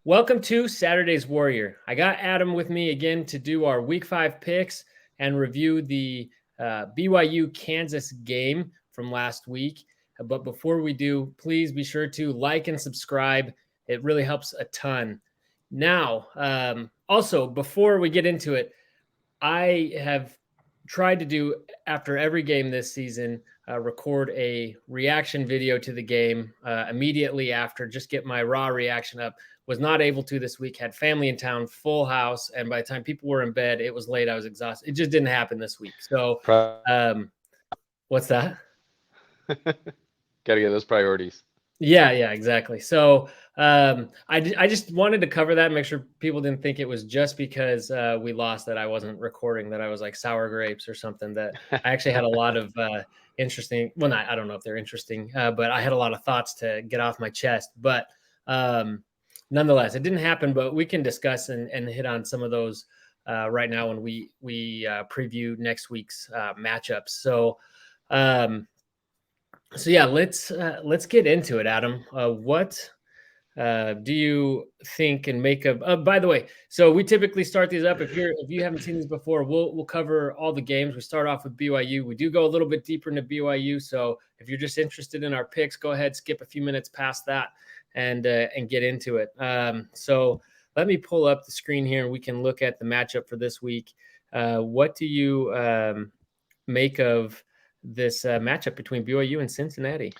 Welcome to Saturday's Warrior. I got Adam with me again to do our Week 5 picks and review the BYU Kansas game from last week. But before we do, please be sure to like and subscribe. It really helps a ton. Now, also, before we get into it, I have tried to do, after every game this season, record a reaction video to the game immediately after, just get my raw reaction up. Was not able to this week, had family in town, full house, and by the time people were in bed, it was late. I was exhausted. It just didn't happen this week. So, um, what's that? Got to get those priorities. Yeah, exactly. So I just wanted to cover that and make sure people didn't think it was just because we lost that I wasn't recording, that I was like sour grapes or something. That I actually had a lot of interesting, well, I don't know if they're interesting, but I had a lot of thoughts to get off my chest. But nonetheless, it didn't happen, but we can discuss and hit on some of those right now when we preview next week's matchups. So yeah, let's get into it, Adam. What do you think and make of? By the way, so we typically start these up. If you haven't seen these before, we'll cover all the games. We start off with BYU. We do go a little bit deeper into BYU. So if you're just interested in our picks, go ahead, skip a few minutes past that, and get into it. So let me pull up the screen here, and we can look at the matchup for this week. What do you make of this matchup between BYU and Cincinnati?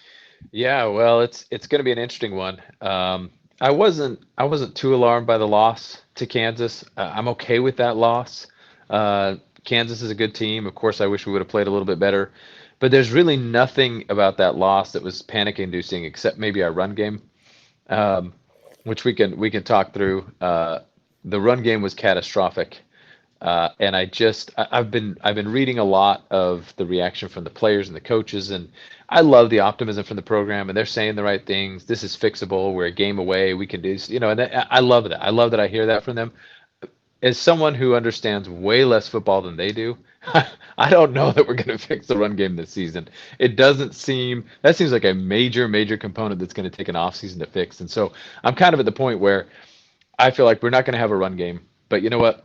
Yeah, well, it's going to be an interesting one. I wasn't too alarmed by the loss to Kansas. I'm okay with that loss. Kansas is a good team. Of course, I wish we would have played a little bit better, but there's really nothing about that loss that was panic-inducing except maybe our run game, um, which we can talk through. The run game was catastrophic. And I've been reading a lot of the reaction from the players and the coaches, and I love the optimism from the program, and they're saying the right things. This is fixable. We're a game away. We can do, and I love that. I love that I hear that from them. As someone who understands way less football than they do, I don't know that we're going to fix the run game this season. It doesn't seem that seems like a major component that's going to take an off season to fix. And so I'm kind of at the point where I feel like we're not going to have a run game. But you know what?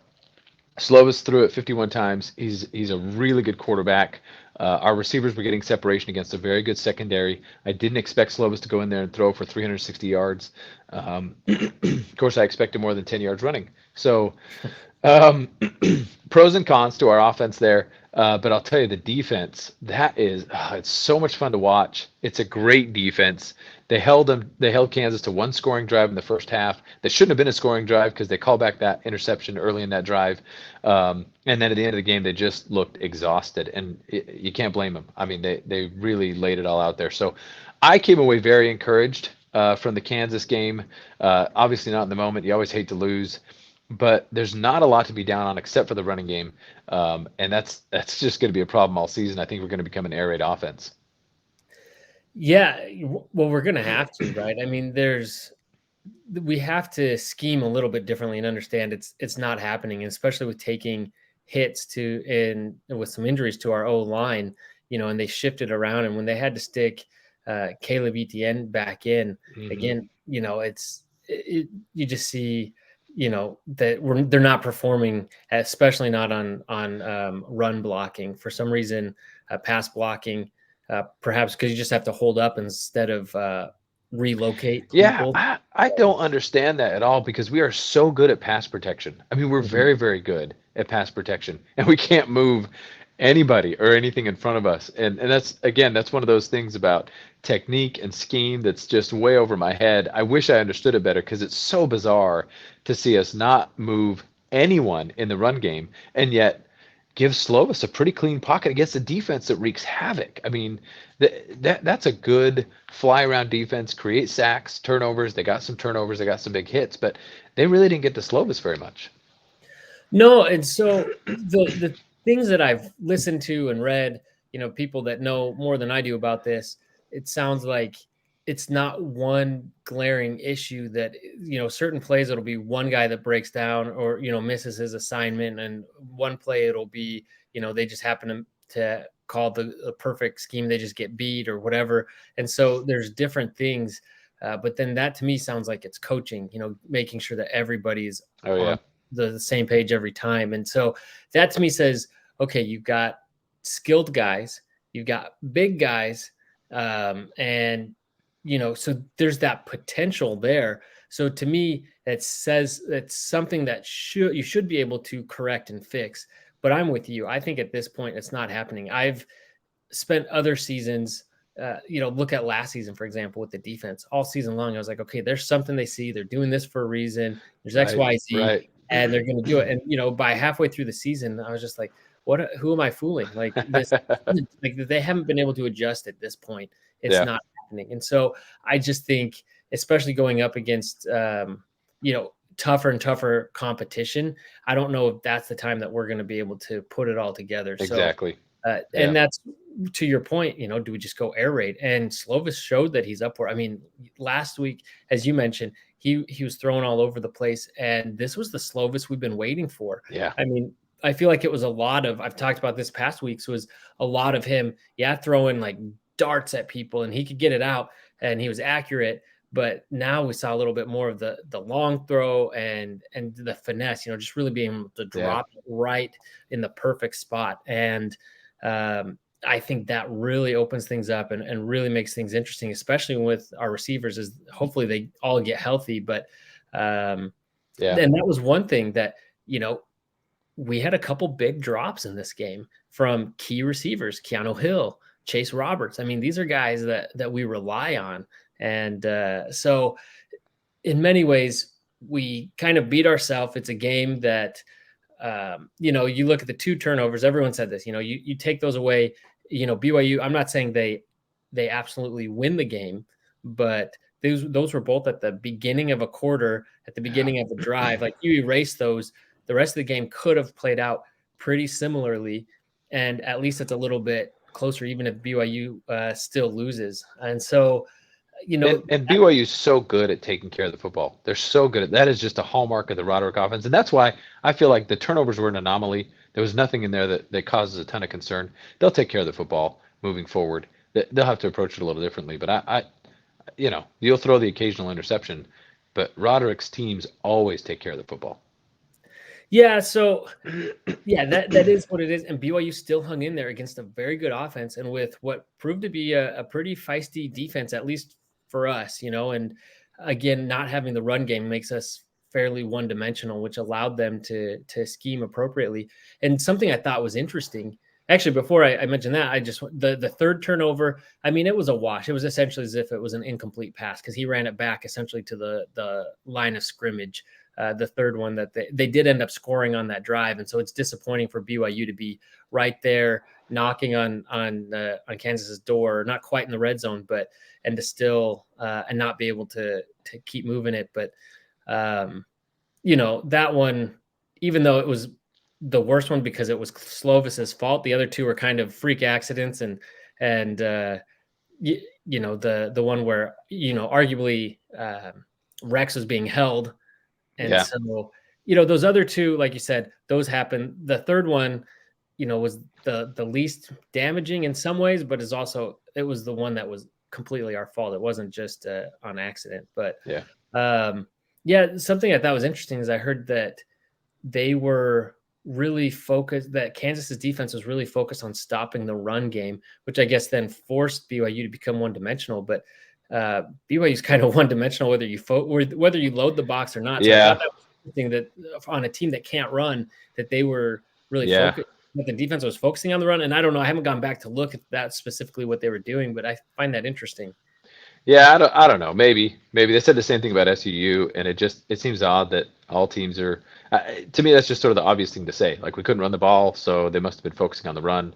Slovis threw it 51 times. He's a really good quarterback. Our receivers were getting separation against a very good secondary. I didn't expect Slovis to go in there and throw for 360 yards. Of course, I expected more than 10 yards running. So um, pros and cons to our offense there, but I'll tell you the defense. That is, it's so much fun to watch. It's a great defense. They held Kansas to one scoring drive in the first half. That shouldn't have been a scoring drive because they called back that interception early in that drive. And then at the end of the game, they just looked exhausted, and you can't blame them. I mean, they really laid it all out there. So I came away very encouraged from the Kansas game. Obviously not in the moment. You always hate to lose, but there's not a lot to be down on except for the running game, and that's just going to be a problem all season. I think we're going to become an air raid offense. Yeah, well, we're gonna have to, right? I mean, we have to scheme a little bit differently and understand it's not happening, especially with taking hits to and with some injuries to our O line, and they shifted around, and when they had to stick Caleb Etienne back in Hmm. again, you just see, that they're not performing, especially not on run blocking for some reason, pass blocking, perhaps because you just have to hold up instead of relocate Yeah, people. I don't understand that at all because we are so good at pass protection. I mean, we're Mhm. very good at pass protection, and we can't move anybody or anything in front of us. And that's again, that's one of those things about technique and scheme that's just way over my head. I wish I understood it better because it's so bizarre to see us not move anyone in the run game, and yet give Slovis a pretty clean pocket against a defense that wreaks havoc. I mean, that's a good fly around defense, create sacks, turnovers. They got some turnovers, they got some big hits, but they really didn't get to Slovis very much. No, and so the things that I've listened to and read, people that know more than I do about this, it sounds like it's not one glaring issue that, certain plays it'll be one guy that breaks down or, misses his assignment, and one play it'll be, they just happen to call the perfect scheme, they just get beat or whatever. And so there's different things. But then that to me sounds like it's coaching, making sure that everybody's Oh yeah. on the same page every time. And so that to me says, okay, you've got skilled guys, you've got big guys, and so there's that potential there. So to me, it says it's something that you should be able to correct and fix. But I'm with you. I think at this point it's not happening. I've spent other seasons, look at last season, for example, with the defense all season long. I was like, okay, there's something they see. They're doing this for a reason. There's X, Right. Y, Z, Right. and they're going to do it. And, by halfway through the season, I was just like, who am I fooling? Like this, like they haven't been able to adjust at this point. It's Yeah. not happening. And so I just think, especially going up against, tougher and tougher competition, I don't know if that's the time that we're going to be able to put it all together. Exactly. So, Yeah. and that's to your point, do we just go air raid? And Slovis showed that he's up for it. I mean, last week, as you mentioned, he was thrown all over the place, and this was the Slovis we've been waiting for. Yeah. I mean, I feel like it was a lot of, I've talked about this past weeks, was a lot of him, throwing like darts at people, and he could get it out, and he was accurate. But now we saw a little bit more of the long throw and the finesse, just really being able to drop it right in the perfect spot. And I think that really opens things up and really makes things interesting, especially with our receivers, is hopefully they all get healthy. But and that was one thing that, we had a couple big drops in this game from key receivers, Keanu Hill, Chase Roberts. I mean, these are guys that we rely on. And so in many ways, we kind of beat ourselves. It's a game that, you look at the 2 turnovers, everyone said this, you take those away, BYU, I'm not saying they absolutely win the game, but those were both at the beginning of a quarter, at the beginning of a drive. Like, you erase those, the rest of the game could have played out pretty similarly. And at least it's a little bit closer, even if BYU still loses. And so, and BYU is so good at taking care of the football. They're so good at that. Is just a hallmark of the Roderick offense. And that's why I feel like the turnovers were an anomaly. There was nothing in there that causes a ton of concern. They'll take care of the football moving forward. They'll have to approach it a little differently. But I you'll throw the occasional interception, but Roderick's teams always take care of the football. Yeah. So, that is what it is. And BYU still hung in there against a very good offense, and with what proved to be a pretty feisty defense, at least for us, and again, not having the run game makes us fairly one-dimensional, which allowed them to scheme appropriately. And something I thought was interesting, actually, before I mentioned that, the third turnover, I mean, it was a wash. It was essentially as if it was an incomplete pass, because he ran it back essentially to the line of scrimmage. The third one that they did end up scoring on that drive. And so it's disappointing for BYU to be right there knocking on Kansas's door, not quite in the red zone, and to still and not be able to keep moving it. But that one, even though it was the worst one because it was Slovis's fault, the other two were kind of freak accidents, and the one where arguably Rex was being held. And so, those other two, like you said, those happened. The third one, was the least damaging in some ways, but it was the one that was completely our fault. It wasn't just on accident. But something I thought was interesting is I heard that they were really focused, that Kansas's defense was really focused on stopping the run game, which I guess then forced BYU to become one-dimensional. But BYU is kind of one-dimensional whether you load the box or not. So I thought that was interesting that on a team that can't run, that they were really focused, that the defense was focusing on the run. And I don't know, I haven't gone back to look at that specifically what they were doing, but I find that interesting. Yeah, I don't know. Maybe they said the same thing about SUU, and it seems odd that all teams are. To me, that's just sort of the obvious thing to say. Like, we couldn't run the ball, so they must have been focusing on the run.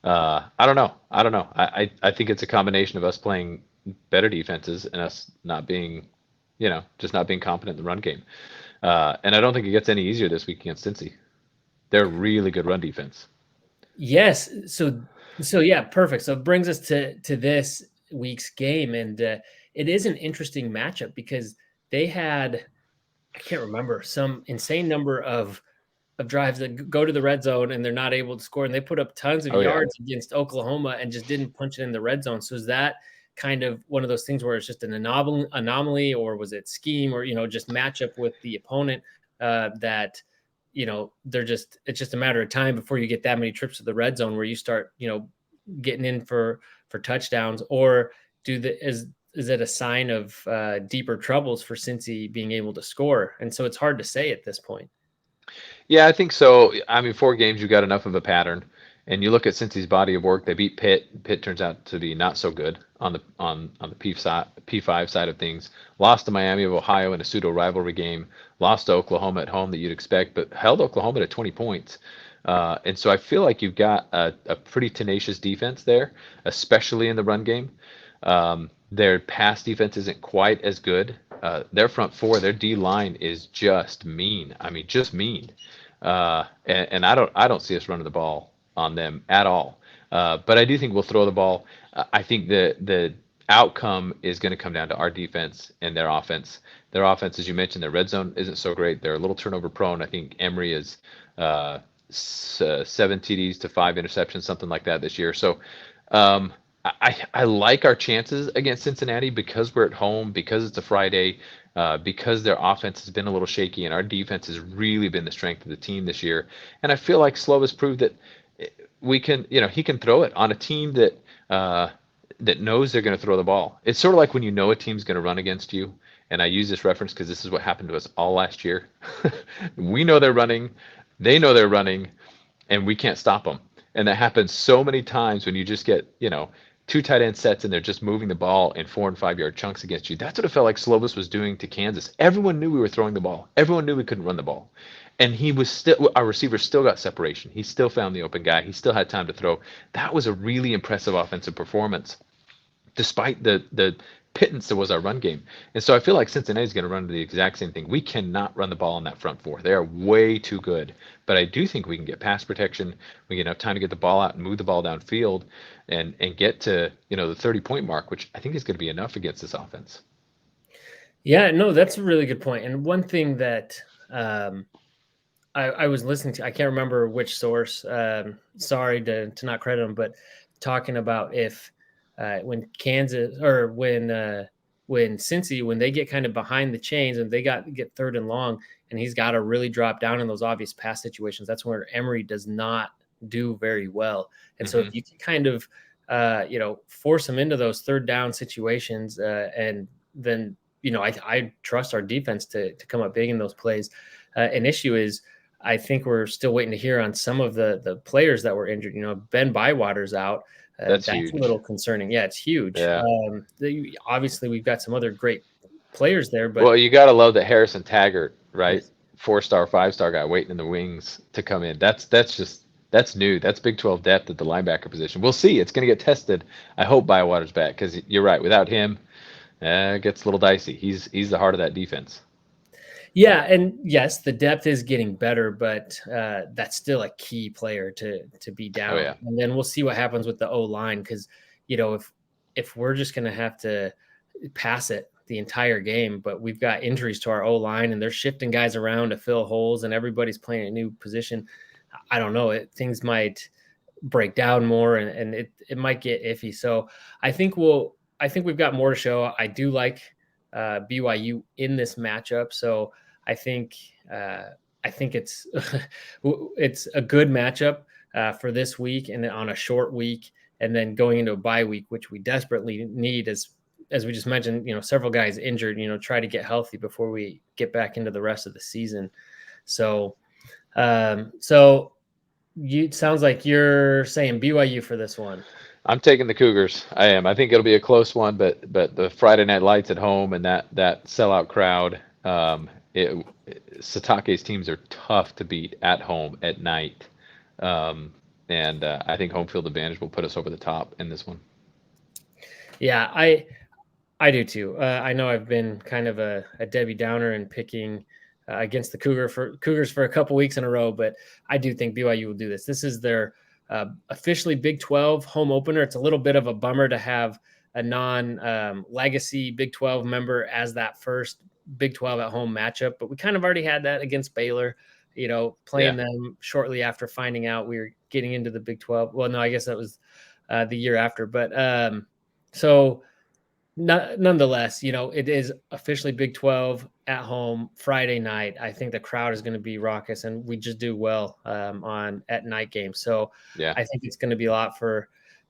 I don't know. I think it's a combination of us playing better defenses and us not being, just not being competent in the run game. And I don't think it gets any easier this week against Cincy. They're a really good run defense. Yes. So yeah, perfect. So it brings us to this week's game, and it is an interesting matchup because they had, I can't remember, some insane number of drives that go to the red zone and they're not able to score, and they put up tons of yards against Oklahoma and just didn't punch it in the red zone. So is that kind of one of those things where it's just an anomaly, or was it scheme, or just matchup with the opponent that it's just a matter of time before you get that many trips to the red zone where you start getting in for touchdowns, or is it a sign of deeper troubles for Cincy being able to score? And so it's hard to say at this point. Yeah, I think so. I mean, 4 games, you got enough of a pattern. And you look at Cincy's body of work. They beat Pitt. Pitt turns out to be not so good on the P5 side of things. Lost to Miami of Ohio in a pseudo rivalry game. Lost to Oklahoma at home that you'd expect, but held Oklahoma to 20 points. And so I feel like you've got a pretty tenacious defense there, especially in the run game. Their pass defense isn't quite as good. Their front four, their D line is just mean. I mean, just mean. And I don't see us running the ball on them at all. But I do think we'll throw the ball. I think the outcome is going to come down to our defense and their offense. Their offense, as you mentioned, their red zone isn't so great. They're a little turnover prone. I think Emory is 7 TDs to 5 interceptions, something like that this year. So I like our chances against Cincinnati because we're at home, because it's a Friday, because their offense has been a little shaky and our defense has really been the strength of the team this year. And I feel like Slovis has proved that we can, he can throw it on a team that that knows they're going to throw the ball. It's sort of like when a team's going to run against you. And I use this reference because this is what happened to us all last year. We know they're running, they know they're running, and we can't stop them. And that happens so many times when you just get, 2 tight end sets and they're just moving the ball in 4 and 5 yard chunks against you. That's what it felt like Slovis was doing to Kansas. Everyone knew we were throwing the ball. Everyone knew we couldn't run the ball. And our receiver still got separation. He still found the open guy. He still had time to throw. That was a really impressive offensive performance, despite the pittance that was our run game. And so I feel like Cincinnati's going to run the exact same thing. We cannot run the ball on that front four. They are way too good. But I do think we can get pass protection. We get enough time to get the ball out and move the ball downfield and get to, the 30-point mark, which I think is going to be enough against this offense. Yeah, no, that's a really good point. And one thing that I was listening to, I can't remember which source, sorry to not credit them, but talking about if when Kansas or when Cincy, when they get kind of behind the chains and they get 3rd and long, and he's got to really drop down in those obvious pass situations, that's where Emory does not do very well. And so if you can kind of force him into those 3rd down situations, and then I trust our defense to come up big in those plays. An issue is I think we're still waiting to hear on some of the players that were injured. Ben Bywater's out. That's huge. A little concerning. Yeah, it's huge. Yeah. Obviously, we've got some other great players there, but well, you got to love that Harrison Taggart, right? Yes. 4-star, 5-star guy waiting in the wings to come in. That's new. That's Big 12 depth at the linebacker position. We'll see. It's going to get tested. I hope Bywater's back because you're right. Without him, it gets a little dicey. He's the heart of that defense. Yeah, and yes, the depth is getting better, but that's still a key player to be down. Oh, yeah. And then we'll see what happens with the O-line because, if we're just going to have to pass it the entire game, but we've got injuries to our O-line and they're shifting guys around to fill holes and everybody's playing a new position, I don't know. Things might break down more and it might get iffy. So I think we've got more to show. I do like BYU in this matchup. So I think it's it's a good matchup for this week and on a short week, and then going into a bye week, which we desperately need as we just mentioned, several guys injured, try to get healthy before we get back into the rest of the season. So it sounds like you're saying BYU for this one. I'm taking the Cougars. I am. I think it'll be a close one, but the Friday night lights at home and that sellout crowd, Satake's teams are tough to beat at home at night. And I think home field advantage will put us over the top in this one. Yeah, I do too. I know I've been kind of a Debbie Downer in picking against the Cougars for a couple weeks in a row, but I do think BYU will do this. This is their officially Big 12 home opener. It's a little bit of a bummer to have a non-legacy Big 12 member as that first Big 12 at home matchup, but we kind of already had that against Baylor, playing them shortly after finding out we were getting into the Big 12. Well, no, I guess that was the year after, but so Nonetheless, it is officially Big 12 at home Friday night. I think the crowd is going to be raucous, and we just do well on at night games. So Yeah. I think it's going to be a lot for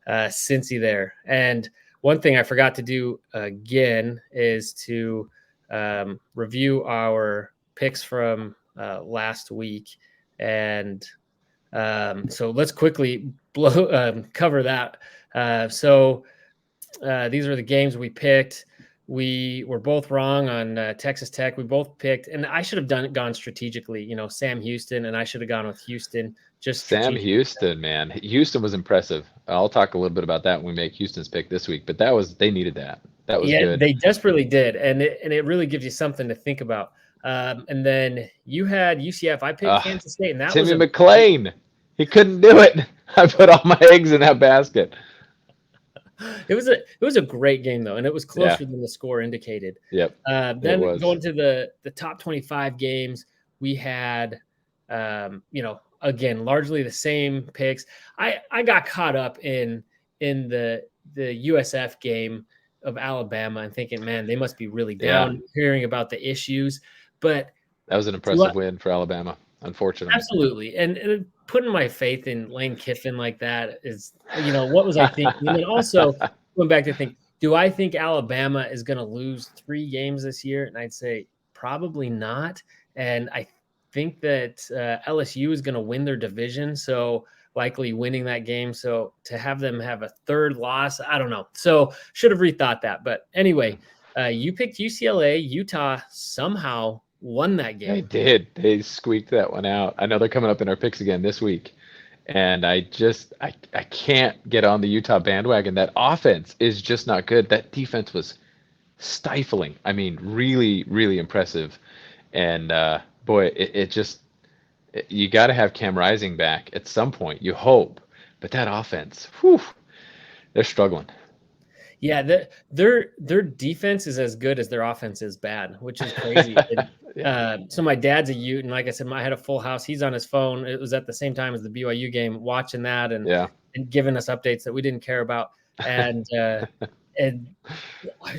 Cincy there. And one thing I forgot to do again is to review our picks from last week, and so let's quickly cover that. These are the games we picked. We were both wrong on Texas Tech. We both picked, and I should have gone strategically. Sam Houston, and I should have gone with Houston just Sam strategic. Houston, man. Houston was impressive. I'll talk a little bit about that when we make Houston's pick this week, but they needed that. That was Yeah, good. they desperately did, and it really gives you something to think about. And then you had UCF. I picked Kansas State, and that was Timmy a McClain. He couldn't do it. I put all my eggs in that basket. it was a great game though, and it was Yeah. closer than the score indicated. Yep. It Then was. going to the top 25 games, we had again largely the same picks. I got caught up in the USF game of Alabama and thinking, man, they must be really down, hearing about the issues. But that was an impressive win for Alabama, unfortunately. Absolutely. And putting my faith in Lane Kiffin like that is, what was I thinking? And then also going back to think, do I think Alabama is going to lose 3 games this year? And I'd say probably not. And I think that LSU is going to win their division. So likely winning that game. So to have them have a third loss, I don't know. So should have rethought that. But anyway, you picked UCLA. Utah somehow won that game. They did. They squeaked that one out. I know they're coming up in our picks again this week. And I can't get on the Utah bandwagon. That offense is just not good. That defense was stifling. I mean, really, really impressive. And boy, you got to have Cam Rising back at some point. You hope, but that offense, whew, they're struggling. Yeah, their defense is as good as their offense is bad, which is crazy. So my dad's a Ute, and like I said, I had a full house. He's on his phone. It was at the same time as the BYU game, watching that and giving us updates that we didn't care about. And I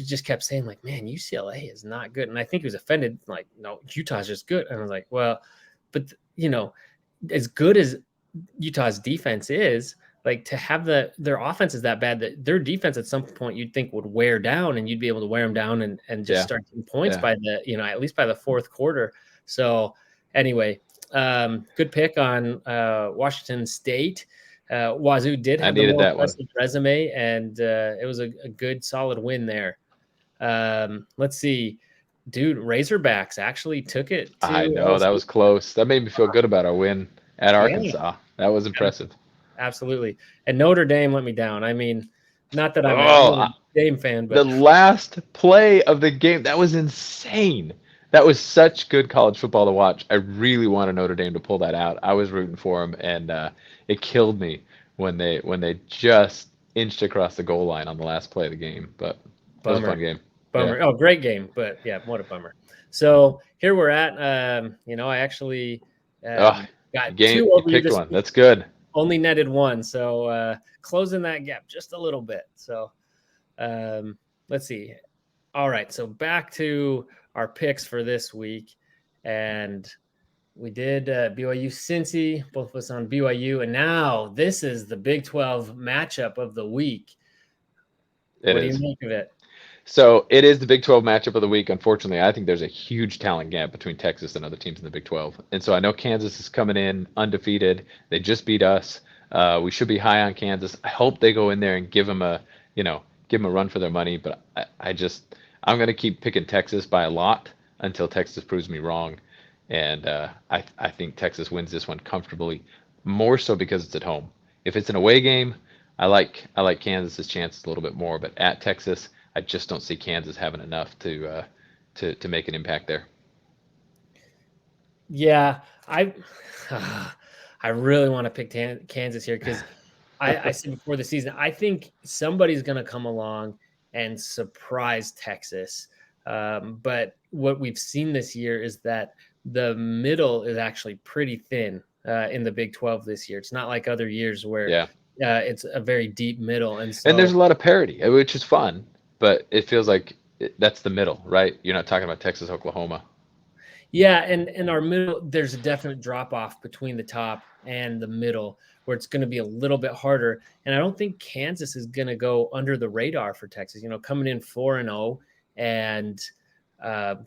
just kept saying, like, man, UCLA is not good. And I think he was offended, like, no, Utah's just good. And I was like, well, but as good as Utah's defense is, like, to have their offense is that bad that their defense at some point you'd think would wear down, and you'd be able to wear them down and just start getting points by the, at least by the fourth quarter. So anyway, good pick on Washington State. Wazoo did have the more impressive resume, and it was a good, solid win there. Let's see. Dude, Razorbacks actually took it to I know, that was close. That made me feel good about our win at Arkansas. That was impressive. Absolutely. And Notre Dame let me down. I mean, not that I'm a Notre Dame fan, but the last play of the game, that was insane. That was such good college football to watch. I really wanted Notre Dame to pull that out. I was rooting for them, and it killed me when they just inched across the goal line on the last play of the game. But it was a fun game. Bummer. Yeah. Oh, great game. But yeah, what a bummer. So here we're at. I actually got game. You picked one. That's good. Only netted one. So closing that gap just a little bit. So let's see. All right. So back to our picks for this week. And we did BYU Cincy, both of us on BYU. And now this is the Big 12 matchup of the week. What do you make of it? So it is the Big 12 matchup of the week. Unfortunately, I think there's a huge talent gap between Texas and other teams in the Big 12. And so I know Kansas is coming in undefeated. They just beat us. We should be high on Kansas. I hope they go in there and give them a run for their money. But I'm going to keep picking Texas by a lot until Texas proves me wrong. And I think Texas wins this one comfortably, more so because it's at home. If it's an away game, I like Kansas's chances a little bit more. But at Texas, I just don't see Kansas having enough to make an impact there. Yeah, I really want to pick Kansas here because I said before the season, I think somebody's going to come along and surprise Texas. But what we've seen this year is that the middle is actually pretty thin in the Big 12 this year. It's not like other years where it's a very deep middle. And there's a lot of parity, which is fun. but it feels like that's the middle, right? You're not talking about Texas, Oklahoma. Yeah, and our middle, there's a definite drop off between the top and the middle where it's going to be a little bit harder. And I don't think Kansas is going to go under the radar for Texas. Coming in 4-0 and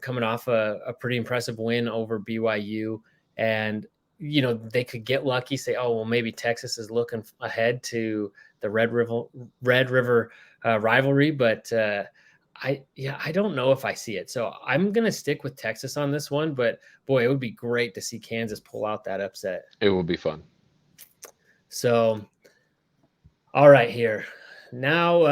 coming off a pretty impressive win over BYU, and they could get lucky, say, oh well, maybe Texas is looking ahead to the Red River rivalry, but. I don't know if I see it. So I'm gonna stick with Texas on this one, but boy, it would be great to see Kansas pull out that upset. It will be fun. So all right, here. Now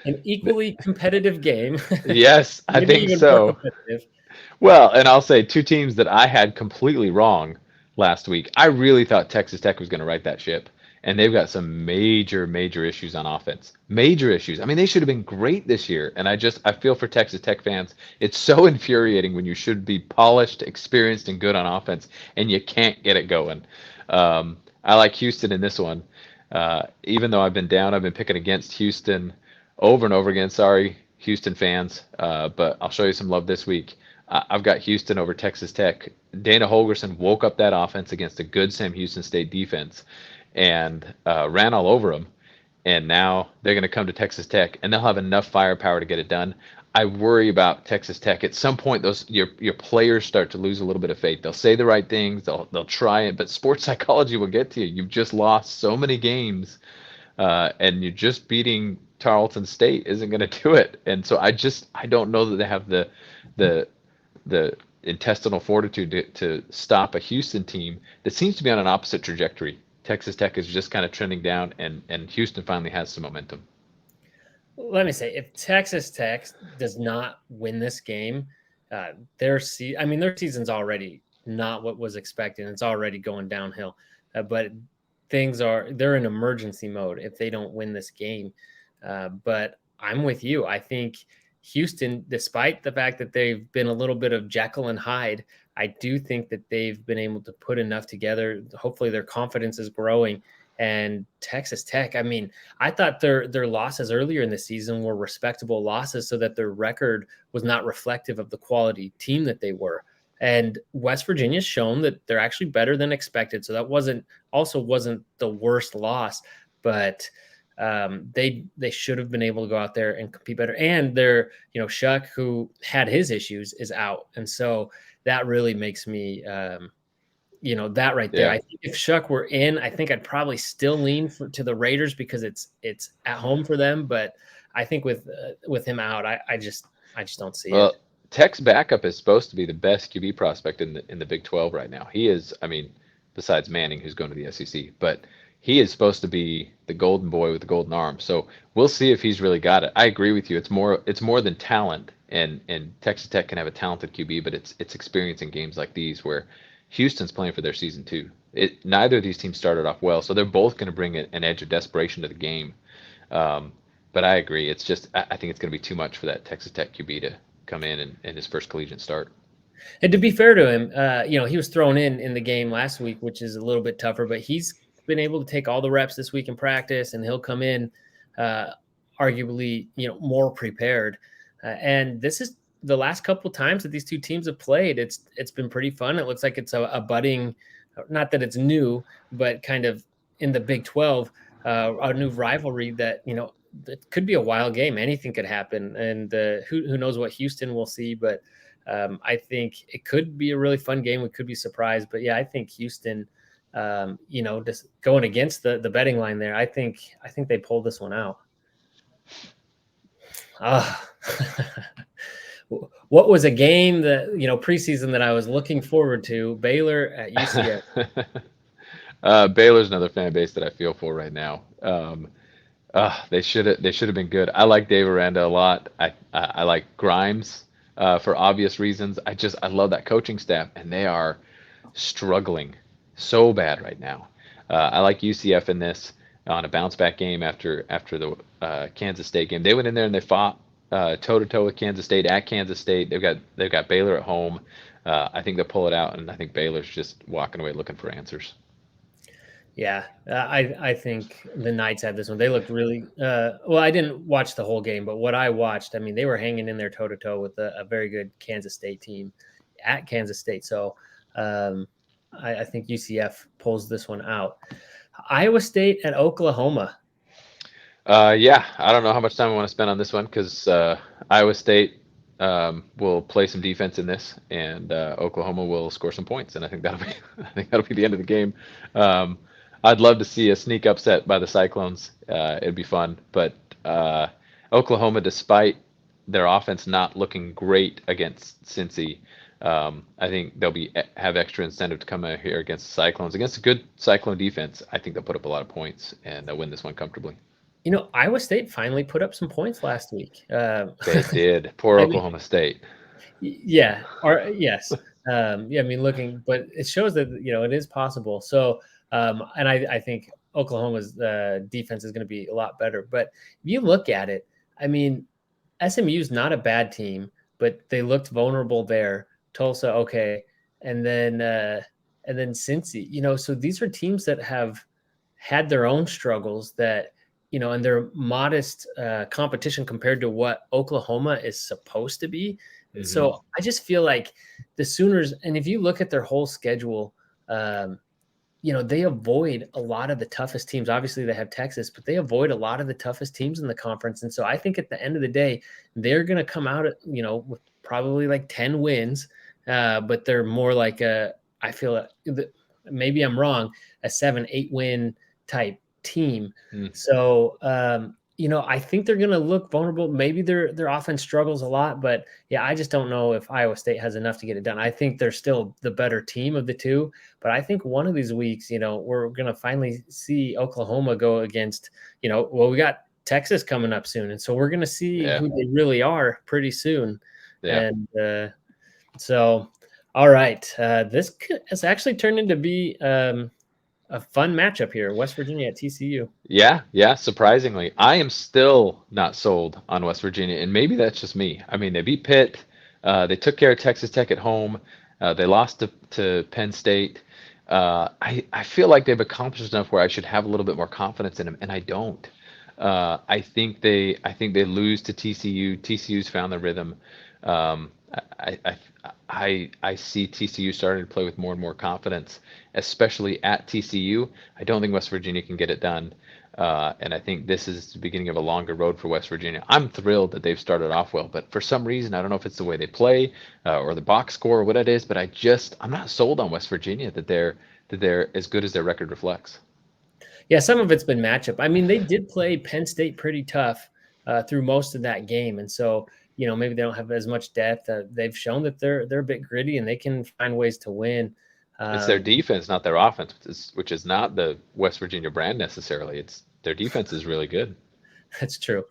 an equally competitive game. Yes, I Maybe think even more so. competitive. Well, and I'll say two teams that I had completely wrong last week. I really thought Texas Tech was going to right that ship, and they've got some major, major issues on offense. Major issues. I mean, they should have been great this year, and I feel for Texas Tech fans. It's so infuriating when you should be polished, experienced, and good on offense, and you can't get it going. I like Houston in this one. Even though I've been down, I've been picking against Houston over and over again. Sorry, Houston fans, but I'll show you some love this week. I've got Houston over Texas Tech. Dana Holgerson woke up that offense against a good Sam Houston State defense and ran all over them. And now they're going to come to Texas Tech, and they'll have enough firepower to get it done. I worry about Texas Tech. At some point, those your players start to lose a little bit of faith. They'll say the right things, they'll try it, but sports psychology will get to you. You've just lost so many games, and you're just beating Tarleton State isn't going to do it. And so I don't know that they have the the intestinal fortitude to stop a Houston team that seems to be on an opposite trajectory. Texas Tech is just kind of trending down, and Houston finally has some momentum. Let me say, if Texas Tech does not win this game, their season's already not what was expected. It's already going downhill. But they're in emergency mode if they don't win this game. But I'm with you. I think Houston, despite the fact that they've been a little bit of Jekyll and Hyde, I do think that they've been able to put enough together. Hopefully their confidence is growing. And Texas Tech, I mean, I thought their losses earlier in the season were respectable losses so that their record was not reflective of the quality team that they were. And West Virginia's shown that they're actually better than expected. So that wasn't the worst loss, but they should have been able to go out there and compete better. And Shuck, who had his issues, is out. And so that really makes me that right there. Yeah. I think if Shuck were in, I think I'd probably still lean to the Raiders because it's at home for them. But I think with him out, I just don't see it. Tech's backup is supposed to be the best QB prospect in the Big 12 right now. He is, I mean, besides Manning, who's going to the SEC, but he is supposed to be the golden boy with the golden arm. So we'll see if he's really got it. I agree with you. It's more than talent, and Texas Tech can have a talented QB, but it's experience in games like these where Houston's playing for their season too. Neither of these teams started off well, so they're both going to bring an edge of desperation to the game. But I agree. It's just I think it's going to be too much for that Texas Tech QB to come in his first collegiate start. And to be fair to him, he was thrown in the game last week, which is a little bit tougher, but he's been able to take all the reps this week in practice, and he'll come in arguably, more prepared. And this is the last couple times that these two teams have played. It's been pretty fun. It looks like it's a budding, not that it's new, but kind of in the Big 12, a new rivalry that, it could be a wild game. Anything could happen. And who knows what Houston will see, but I think it could be a really fun game. We could be surprised, but yeah, I think Houston, just going against the betting line there, I think they pulled this one out. What was a game that, preseason that I was looking forward to? Baylor at UCF. Baylor's another fan base that I feel for right now. They should have been good. I like Dave Aranda a lot. I like Grimes for obvious reasons. I love that coaching staff, and they are struggling so bad right now. I like UCF in this on a bounce back game after the Kansas State game. They went in there and they fought toe to toe with Kansas State at Kansas State. They've got Baylor at home. I think they'll pull it out, and I think Baylor's just walking away looking for answers. Yeah, I think the Knights had this one. They looked really well. I didn't watch the whole game, but what I watched, I mean, they were hanging in there toe to toe with a very good Kansas State team at Kansas State. So um, I think UCF pulls this one out. Iowa State at Oklahoma. Yeah, I don't know how much time I want to spend on this one because Iowa State will play some defense in this, and Oklahoma will score some points, and I think that'll be I think that'll be the end of the game. Um, I'd love to see a sneak upset by the Cyclones. It'd be fun, but Oklahoma, despite their offense not looking great against Cincy, I think they'll have extra incentive to come out here against the Cyclones. Against a good Cyclone defense, I think they'll put up a lot of points and they'll win this one comfortably. Iowa State finally put up some points last week. They did. Poor I mean, Oklahoma State. yeah, or yes, yeah. I mean, looking, but it shows that it is possible. So, and I think Oklahoma's defense is going to be a lot better. But if you look at it, I mean, SMU is not a bad team, but they looked vulnerable there. Tulsa, okay, and then Cincy. So these are teams that have had their own struggles that and their modest competition compared to what Oklahoma is supposed to be. Mm-hmm. So I just feel like the Sooners, and if you look at their whole schedule, they avoid a lot of the toughest teams. Obviously, they have Texas, but they avoid a lot of the toughest teams in the conference. And so I think at the end of the day, they're going to come out, with probably like 10 wins, but they're more like I feel maybe I'm wrong, a 7-8 win type team. So I think they're going to look vulnerable. Maybe their offense struggles a lot, but yeah, I just don't know if Iowa State has enough to get it done. I think they're still the better team of the two, but I think one of these weeks, we're going to finally see Oklahoma go against, we got Texas coming up soon, and so we're going to see who they really are pretty soon. Yeah. And so, all right, this has actually turned into be a fun matchup here. West Virginia at TCU. Yeah, surprisingly. I am still not sold on West Virginia, and maybe that's just me. I mean, they beat Pitt. They took care of Texas Tech at home. They lost to Penn State. I feel like they've accomplished enough where I should have a little bit more confidence in them, and I don't. I think they lose to TCU. TCU's found their rhythm. I, I I see TCU starting to play with more and more confidence, especially at TCU. I don't think West Virginia can get it done, and I think this is the beginning of a longer road for West Virginia. I'm thrilled that they've started off well, but for some reason, I don't know if it's the way they play or the box score or what it is, but I'm not sold on West Virginia that they're as good as their record reflects. Yeah, some of it's been matchup. I mean, they did play Penn State pretty tough through most of that game, and so maybe they don't have as much depth. They've shown that they're a bit gritty and they can find ways to win. It's their defense, not their offense, which is not the West Virginia brand necessarily. It's their defense is really good. That's true.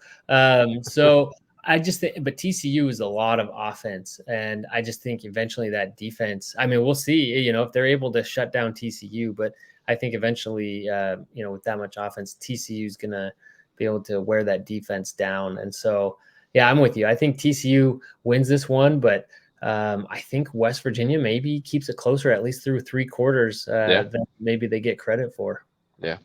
So I just think, but TCU is a lot of offense, and I just think eventually that defense. I mean, we'll see. If they're able to shut down TCU, but I think eventually, with that much offense, TCU is gonna be able to wear that defense down. And so, yeah, I'm with you. I think TCU wins this one, but I think West Virginia maybe keeps it closer, at least through three quarters, than maybe they get credit for. Yeah.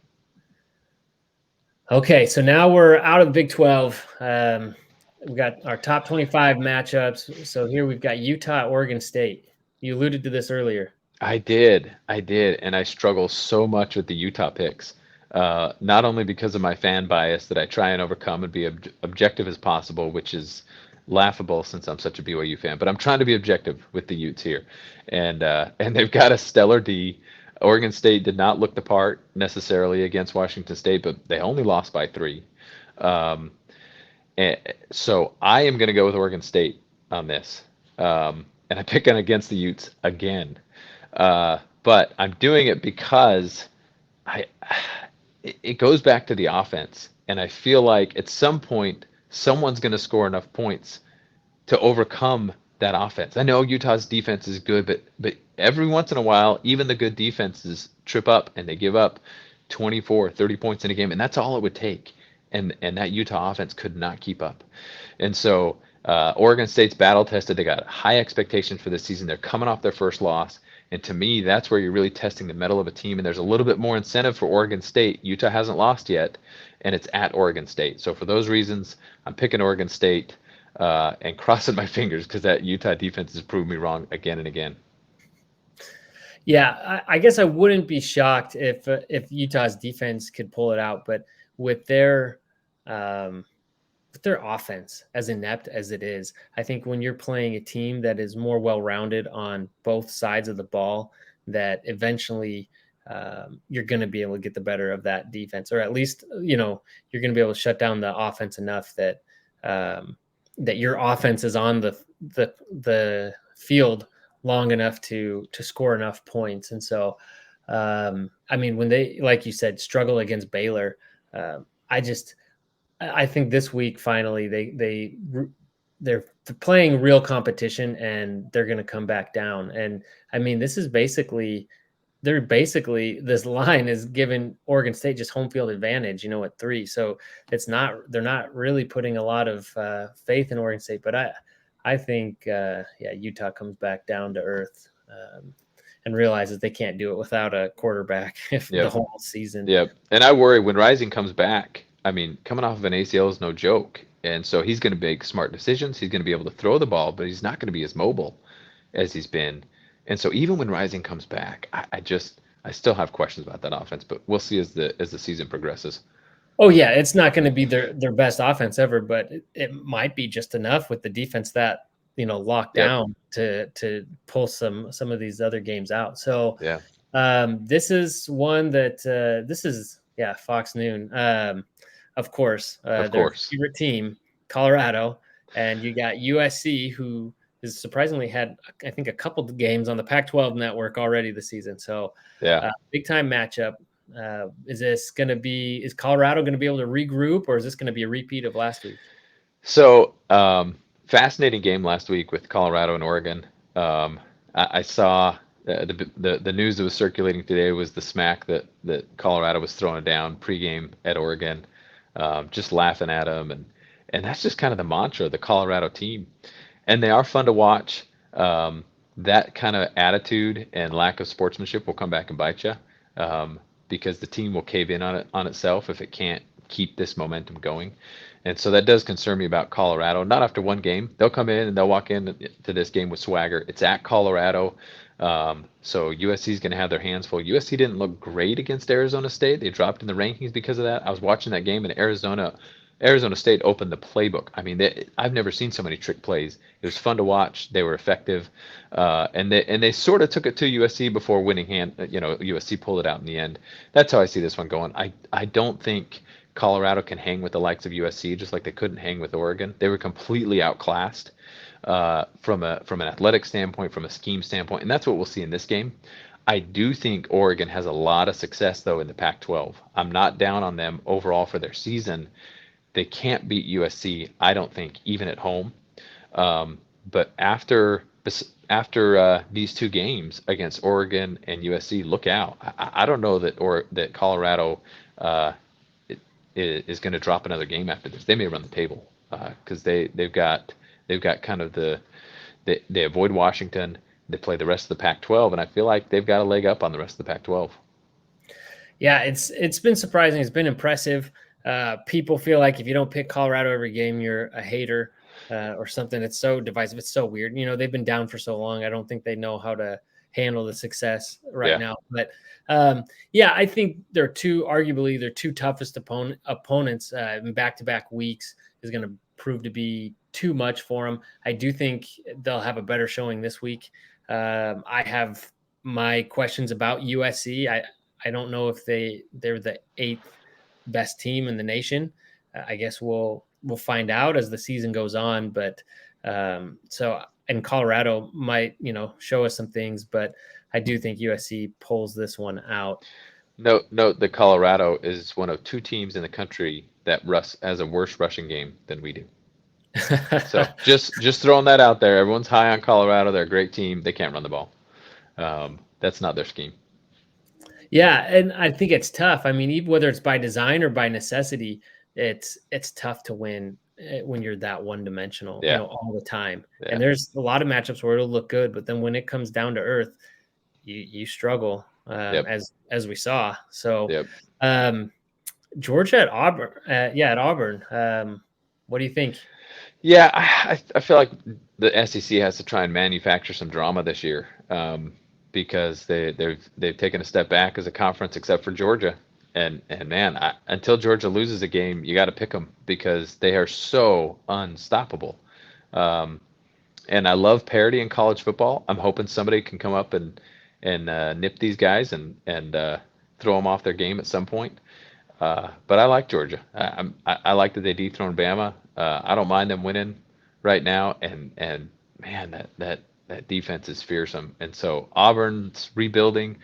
Okay, so now we're out of the Big 12. We got our top 25 matchups. So here we've got Utah, Oregon State. You alluded to this earlier. I did, and I struggle so much with the Utah picks. Not only because of my fan bias that I try and overcome and be objective as possible, which is laughable since I'm such a BYU fan, but I'm trying to be objective with the Utes here, and they've got a stellar D. Oregon State did not look the part necessarily against Washington State, but they only lost by 3. And so I am going to go with Oregon State on this, and I'm picking against the Utes again. But I'm doing it because it goes back to the offense, and I feel like at some point someone's going to score enough points to overcome that offense. I know Utah's defense is good, but every once in a while, even the good defenses trip up and they give up 24, 30 points in a game, and that's all it would take. And that Utah offense could not keep up. And so Oregon State's battle tested. They got high expectations for this season. They're coming off their first loss. And to me, that's where you're really testing the mettle of a team. And there's a little bit more incentive for Oregon State. Utah hasn't lost yet, and it's at Oregon State. So for those reasons, I'm picking Oregon State and crossing my fingers because that Utah defense has proved me wrong again and again. Yeah, I guess I wouldn't be shocked if Utah's defense could pull it out, but with their um, with their offense, as inept as it is, I think when you're playing a team that is more well-rounded on both sides of the ball, that eventually you're going to be able to get the better of that defense, or at least you're going to be able to shut down the offense enough that that your offense is on the field long enough to score enough points. And so, I mean, when they, like you said, struggle against Baylor, I just I think this week finally they're playing real competition and they're going to come back down. And I mean, this line is giving Oregon State just home field advantage, at 3. So they're not really putting a lot of faith in Oregon State. But I think Utah comes back down to earth and realizes they can't do it without a quarterback the whole season. Yep. And I worry when Rising comes back. I mean, coming off of an ACL is no joke. And so he's going to make smart decisions. He's going to be able to throw the ball, but he's not going to be as mobile as he's been. And so even when Rising comes back, I still have questions about that offense, but we'll see as the season progresses. Oh yeah, it's not going to be their best offense ever, but it might be just enough with the defense that locked down to pull some of these other games out. So this is one that this is Fox Noon. Of course, their favorite team, Colorado, and you got USC, who is surprisingly had, I think, a couple of games on the Pac-12 network already this season. So big time matchup. Is Colorado going to be able to regroup, or is this going to be a repeat of last week? So fascinating game last week with Colorado and Oregon. I saw the news that was circulating today was the smack that Colorado was throwing down pregame at Oregon, just laughing at them, and that's just kind of the mantra of the Colorado team, and they are fun to watch. That kind of attitude and lack of sportsmanship will come back and bite you, because the team will cave in on itself if it can't keep this momentum going. And so that does concern me about Colorado. Not after one game. They'll come in and they'll walk into this game with swagger. It's at Colorado. So USC is going to have their hands full. USC didn't look great against Arizona State. They dropped in the rankings because of that. I was watching that game, and Arizona State opened the playbook. I mean, I've never seen so many trick plays. It was fun to watch. They were effective, and they sort of took it to USC before winning hand. USC pulled it out in the end. That's how I see this one going. I don't think Colorado can hang with the likes of USC, just like they couldn't hang with Oregon. They were completely outclassed from an athletic standpoint, from a scheme standpoint, and that's what we'll see in this game. I do think Oregon has a lot of success, though, in the Pac-12. I'm not down on them overall for their season. They can't beat USC, I don't think, even at home. But after these two games against Oregon and USC, look out. I don't know that Colorado is going to drop another game after this. They may run the table because they've got kind of they avoid Washington. They play the rest of the Pac-12, and I feel like they've got a leg up on the rest of the Pac-12. Yeah, it's been surprising. It's been impressive. People feel like if you don't pick Colorado every game, you're a hater or something. It's so divisive. It's so weird. They've been down for so long. I don't think they know how to handle the success right now. But I think arguably their two toughest opponents in back-to-back weeks is going to prove to be too much for them. I do think they'll have a better showing this week. I have my questions about USC. I don't know if they're the 8th best team in the nation. I guess we'll find out as the season goes on. But and Colorado might show us some things, but I do think USC pulls this one out. Note that Colorado is one of 2 teams in the country that has a worse rushing game than we do. So just throwing that out there. Everyone's high on Colorado. They're a great team. They can't run the ball. That's not their scheme. Yeah, and I think it's tough. I mean, even whether it's by design or by necessity, it's tough to win when you're that one-dimensional, all the time. Yeah. And there's a lot of matchups where it'll look good, but then when it comes down to earth, you struggle Yep. as we saw. So Yep. Georgia at Auburn, at Auburn. What do you think? Yeah, I feel like the SEC has to try and manufacture some drama this year, because they've taken a step back as a conference, except for Georgia. And man, until Georgia loses a game, you got to pick them because they are so unstoppable. Um, and I love parity in college football. I'm hoping somebody can come up and nip these guys and throw them off their game at some point. But I like Georgia. I like that they dethroned Bama. I don't mind them winning right now. And man, that defense is fearsome. And so Auburn's rebuilding.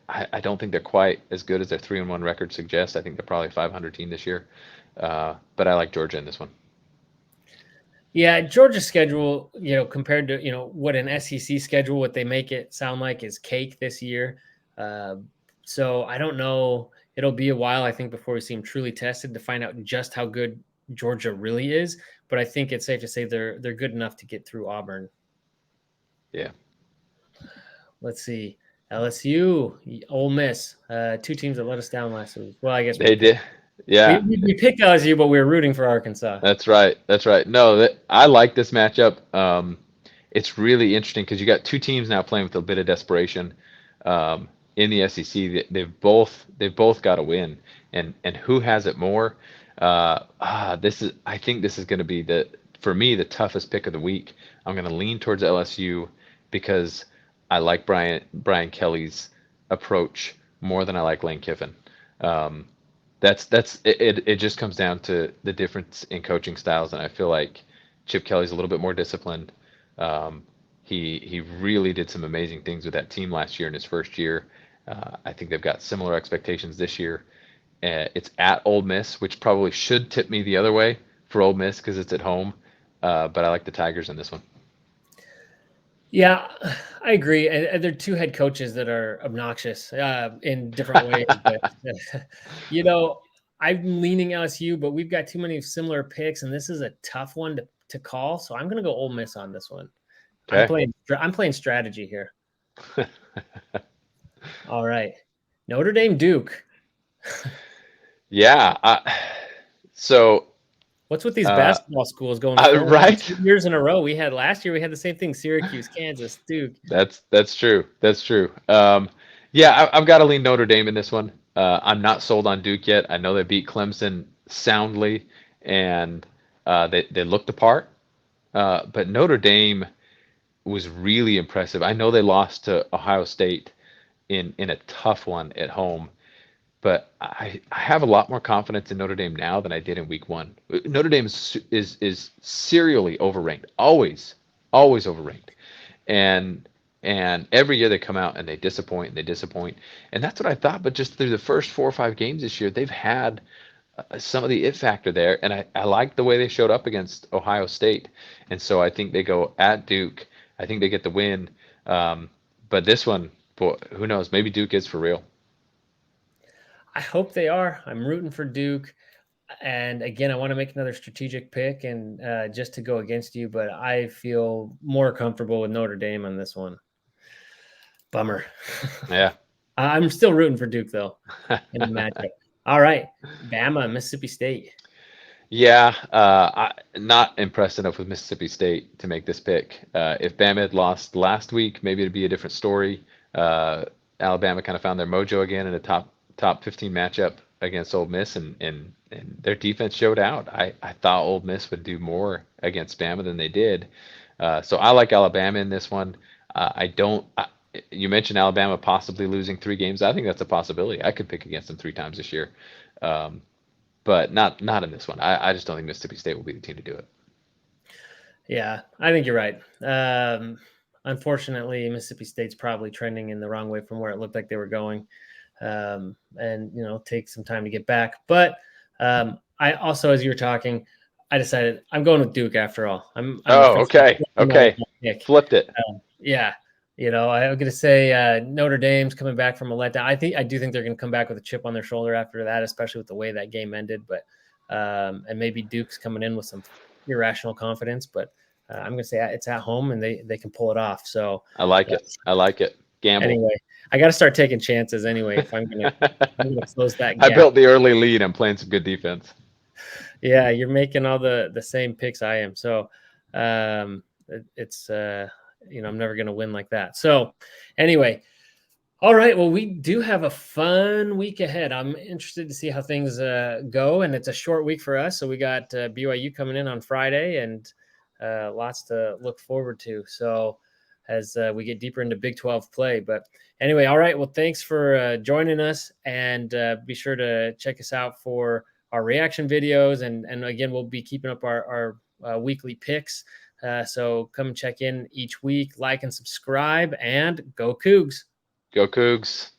I don't think they're quite as good as their 3-1 record suggests. I think they're probably a 500 team this year. But I like Georgia in this one. Yeah, Georgia's schedule, compared to, what an SEC schedule, what they make it sound like is cake this year. So I don't know. It'll be a while, I think, before we see them truly tested to find out just how good Georgia really is. But I think it's safe to say they're good enough to get through Auburn. Yeah. Let's see. LSU, Ole Miss, two teams that let us down last week. Well, I guess They did. Yeah. We picked LSU, but we were rooting for Arkansas. That's right. That's right. No, I like this matchup. It's really interesting because you got two teams now playing with a bit of desperation in the SEC. They've both got to win, and who has it more? I think this is going to be for me the toughest pick of the week. I'm going to lean towards LSU because I like Brian Kelly's approach more than I like Lane Kiffin. That's it. It just comes down to the difference in coaching styles, and I feel like Chip Kelly's a little bit more disciplined. He really did some amazing things with that team last year in his first year. I think they've got similar expectations this year. It's at Ole Miss, which probably should tip me the other way for Ole Miss because it's at home. But I like the Tigers in this one. Yeah, I agree. And they're two head coaches that are obnoxious in different ways. But, I'm leaning LSU, but we've got too many similar picks, and this is a tough one to call. So I'm going to go Ole Miss on this one. Okay. I'm playing strategy here. All right. Notre Dame, Duke. Yeah. So what's with these basketball schools going right? 2 years in a row? Last year we had the same thing: Syracuse, Kansas, Duke. That's true. That's true. Yeah, I've got to lean Notre Dame in this one. I'm not sold on Duke yet. I know they beat Clemson soundly, and they looked the part. But Notre Dame was really impressive. I know they lost to Ohio State in a tough one at home, but I have a lot more confidence in Notre Dame now than I did in week one. Notre Dame is serially overranked, always overranked, and every year they come out and they disappoint, and that's what I thought. But just through the first 4 or 5 games this year, they've had some of the it factor there, and I like the way they showed up against Ohio State, and so I think they go at Duke. I think they get the win, but this one, boy, who knows? Maybe Duke is for real. I hope they are. I'm rooting for Duke. And again, I want to make another strategic pick and just to go against you, but I feel more comfortable with Notre Dame on this one. Bummer. Yeah. I'm still rooting for Duke, though, in the matchup. All right. Bama, Mississippi State. Yeah, not impressed enough with Mississippi State to make this pick. If Bama had lost last week, maybe it'd be a different story. Alabama kind of found their mojo again in a top 15 matchup against Ole Miss, and their defense showed out. I thought Ole Miss would do more against Bama than they did. So I like Alabama in this one. You mentioned Alabama possibly losing 3 games. I think that's a possibility. I could pick against them 3 times this year. But not in this one. I just don't think Mississippi State will be the team to do it. Yeah, I think you're right. Unfortunately, Mississippi State's probably trending in the wrong way from where it looked like they were going. And take some time to get back. But I also, as you were talking, I decided I'm going with Duke after all. Okay. Flipped it. Yeah. I'm going to say Notre Dame's coming back from a letdown. I do think they're going to come back with a chip on their shoulder after that, especially with the way that game ended. But and maybe Duke's coming in with some irrational confidence. But I'm going to say it's at home and they can pull it off. So I like it. Gamble. Anyway, I got to start taking chances anyway if I'm gonna close that I gap. built the early lead. I'm playing some good defense. Yeah, you're making all the same picks I am. So it's I'm never gonna win like that. So anyway, all right. Well, we do have a fun week ahead. I'm interested to see how things go, and it's a short week for us. So we got BYU coming in on Friday, and lots to look forward to. So as we get deeper into Big 12 play, but anyway, all right. Well, thanks for joining us, and be sure to check us out for our reaction videos, and again, we'll be keeping up our weekly picks. So come check in each week, like and subscribe, and go Cougs. Go Cougs.